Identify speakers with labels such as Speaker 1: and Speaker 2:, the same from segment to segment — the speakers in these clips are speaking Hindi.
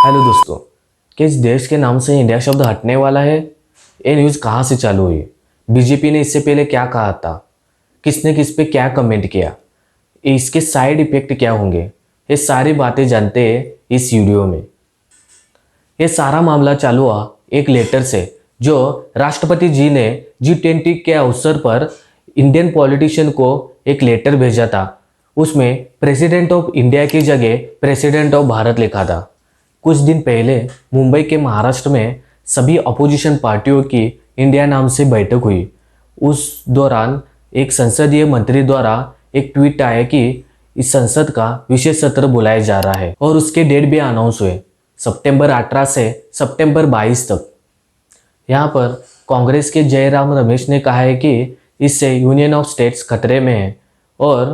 Speaker 1: हेलो दोस्तों, क्या इस देश के नाम से इंडिया शब्द हटने वाला है? ये न्यूज़ कहाँ से चालू हुई? बीजेपी ने इससे पहले क्या कहा था? किसने किस पे क्या कमेंट किया? इसके साइड इफेक्ट क्या होंगे? ये सारी बातें जानते हैं इस वीडियो में। ये सारा मामला चालू हुआ एक लेटर से जो राष्ट्रपति जी ने G20 के अवसर पर इंडियन पॉलिटिशियन को एक लेटर भेजा था। उसमें प्रेसिडेंट ऑफ इंडिया की जगह प्रेसिडेंट ऑफ भारत लिखा था। कुछ दिन पहले मुंबई के महाराष्ट्र में सभी अपोजिशन पार्टियों की इंडिया नाम से बैठक हुई। उस दौरान एक संसदीय मंत्री द्वारा एक ट्वीट आया कि इस संसद का विशेष सत्र बुलाया जा रहा है और उसके डेट भी अनाउंस हुए, सितंबर 18 से सितंबर 22 तक। यहाँ पर कांग्रेस के जयराम रमेश ने कहा है कि इससे यूनियन ऑफ स्टेट्स खतरे में है और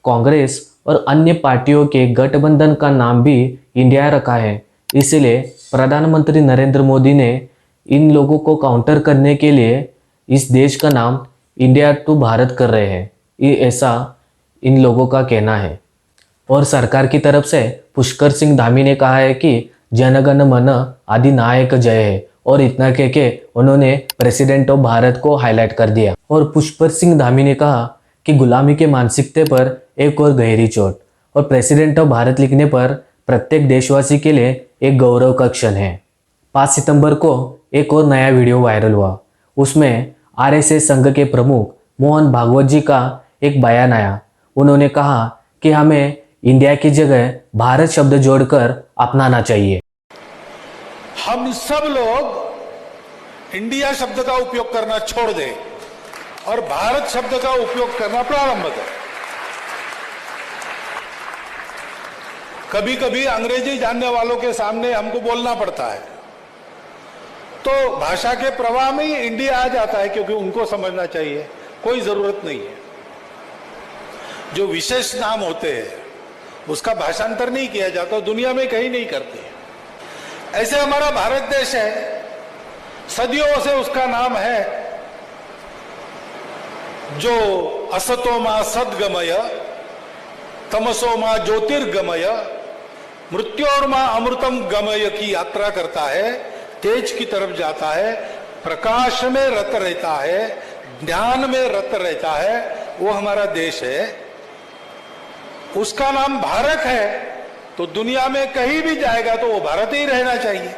Speaker 1: कांग्रेस और अन्य पार्टियों के गठबंधन का नाम भी इंडिया रखा है। इसलिए प्रधानमंत्री नरेंद्र मोदी ने इन लोगों को काउंटर करने के लिए इस देश का नाम इंडिया टू भारत कर रहे हैं, ये ऐसा इन लोगों का कहना है। और सरकार की तरफ से पुष्कर सिंह धामी ने कहा है कि जनगण मन अधिनायक जय है और इतना कह के उन्होंने प्रेसिडेंट ऑफ भारत को हाईलाइट कर दिया। और पुष्कर सिंह धामी ने कहा कि गुलामी के मानसिकता पर एक और गहरी चोट और प्रेसिडेंट ऑफ भारत लिखने पर प्रत्येक देशवासी के लिए एक गौरव का क्षण है। 5 सितंबर को एक और नया वीडियो वायरल हुआ। उसमें आरएसएस संघ के प्रमुख मोहन भागवत जी का एक बयान आया। उन्होंने कहा कि हमें इंडिया की जगह भारत शब्द जोड़कर अपनाना चाहिए।
Speaker 2: हम सब लोग इंडिया शब्द का उपयोग करना छोड़ दें और भारत शब्द का उपयोग करना प्रारंभ करें। कभी कभी अंग्रेजी जानने वालों के सामने हमको बोलना पड़ता है तो भाषा के प्रवाह में ही इंडिया आ जाता है, क्योंकि उनको समझना चाहिए, कोई जरूरत नहीं है। जो विशेष नाम होते हैं उसका भाषांतर नहीं किया जाता, दुनिया में कहीं नहीं करते। ऐसे हमारा भारत देश है, सदियों से उसका नाम है जो असतो मा सद्गमय, तमसो मा ज्योतिर्गमय, मृत्योर्मा अमृतम गमय की यात्रा करता है, तेज की तरफ जाता है, प्रकाश में रत रहता है, ज्ञान में रत रहता है, वो हमारा देश है। उसका नाम भारत है तो दुनिया में कहीं भी जाएगा तो वो भारत ही रहना चाहिए।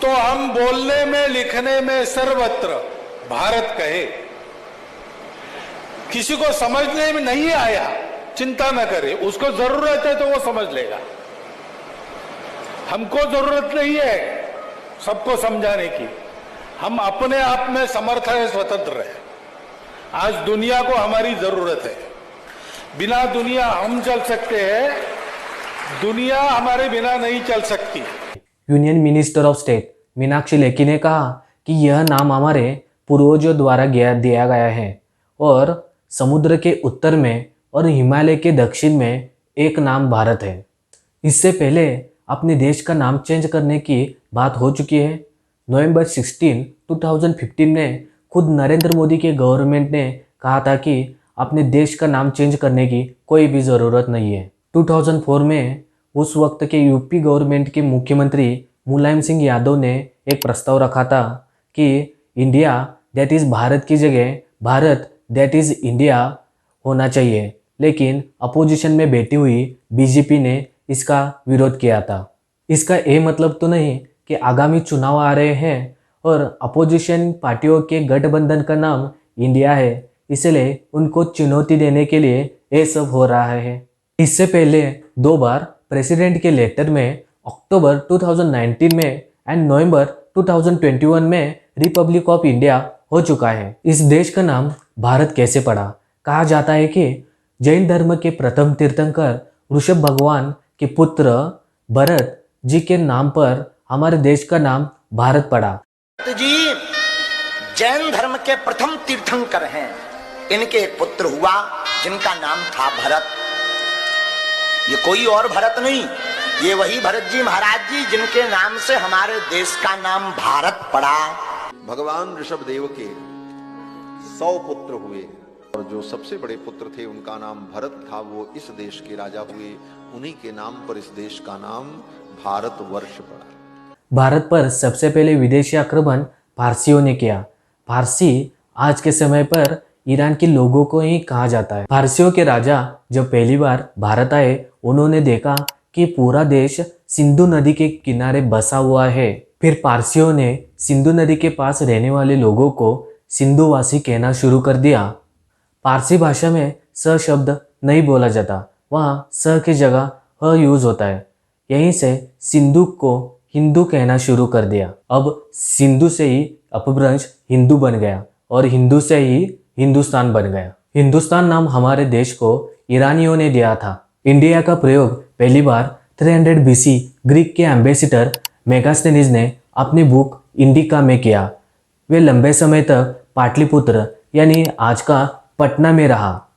Speaker 2: तो हम बोलने में लिखने में सर्वत्र भारत कहे। किसी को समझने में नहीं आया, चिंता न करे, उसको जरूरत है तो वो समझ लेगा। हमको जरूरत नहीं है सबको समझाने की, हम अपने आप में समर्थ है, स्वतंत्र है। आज दुनिया को हमारी जरूरत है। बिना दुनिया हम चल सकते हैं, दुनिया हमारे बिना नहीं चल सकती।
Speaker 1: Union minister of state Meenakshi Lekhi ने कहा कि यह नाम हमारे पूर्वजों द्वारा दिया गया है और समुद्र के उत्तर में और हिमालय के दक्षिण में एक नाम भारत है। इससे पहले अपने देश का नाम चेंज करने की बात हो चुकी है। नवंबर 16, 2015 में खुद नरेंद्र मोदी के गवर्नमेंट ने कहा था कि अपने देश का नाम चेंज करने की कोई भी ज़रूरत नहीं है। 2004 में उस वक्त के यूपी गवर्नमेंट के मुख्यमंत्री मुलायम सिंह यादव ने एक प्रस्ताव रखा था कि इंडिया दैट इज़ भारत की जगह भारत दैट इज़ इंडिया होना चाहिए, लेकिन अपोजिशन में बैठी हुई बीजेपी ने इसका विरोध किया था। इसका ये मतलब तो नहीं कि आगामी चुनाव आ रहे हैं और अपोजिशन पार्टियों के गठबंधन का नाम इंडिया है, इसलिए उनको चुनौती देने के लिए ये सब हो रहा है। इससे पहले 2 बार प्रेसिडेंट के लेटर में अक्टूबर 2019 में एंड नवंबर 2021 में रिपब्लिक ऑफ इंडिया हो चुका है। इस देश का नाम भारत कैसे पड़ा? कहा जाता है कि जैन धर्म के प्रथम तीर्थंकर ऋषभ भगवान के पुत्र भरत जी के नाम पर हमारे देश का नाम भारत पड़ा।
Speaker 3: जी जैन धर्म के प्रथम तीर्थंकर हैं, इनके एक पुत्र हुआ जिनका नाम था भरत। ये कोई और भरत नहीं, ये वही भरत जी महाराज जी जिनके नाम से हमारे देश का नाम भारत पड़ा।
Speaker 4: भगवान ऋषभ देव के 100 पुत्र हुए और जो सबसे बड़े पुत्र थे उनका नाम भरत था, वो इस देश के राजा हुए। उन्हीं के नाम पर इस देश का नाम भारतवर्ष पड़ा।
Speaker 1: भारत पर सबसे पहले विदेशी आक्रमण फारसियों ने किया। फारसी आज के समय पर ईरान के लोगों को ही कहा जाता है। फारसियों के राजा जब पहली बार भारत आए, उन्होंने देखा कि पूरा देश सिंधु नदी के किनारे बसा हुआ है। फिर पारसियों ने सिंधु नदी के पास रहने वाले लोगों को सिंधुवासी कहना शुरू कर दिया। पारसी भाषा में स शब्द नहीं बोला जाता, वहाँ स की जगह ह यूज होता है। यहीं से सिंधु को हिंदू कहना शुरू कर दिया। अब सिंधु से ही अपभ्रंश हिंदू बन गया और हिंदू से ही हिंदुस्तान बन गया। हिंदुस्तान नाम हमारे देश को ईरानियों ने दिया था। इंडिया का प्रयोग पहली बार 300 BC ग्रीक के एम्बेसडर मेगास्थेनीज ने अपनी बुक इंडिका में किया। वे लंबे समय तक पाटलिपुत्र यानी आज का पटना में रहा।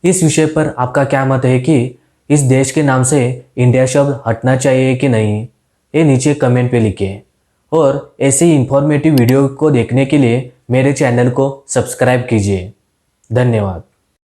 Speaker 1: इस विषय पर आपका क्या मत है कि इस देश के नाम से इंडिया शब्द हटना चाहिए कि नहीं? ये नीचे कमेंट पे लिखिए। और ऐसे ही इंफॉर्मेटिव वीडियो को देखने के लिए मेरे चैनल को सब्सक्राइब कीजिए। धन्यवाद।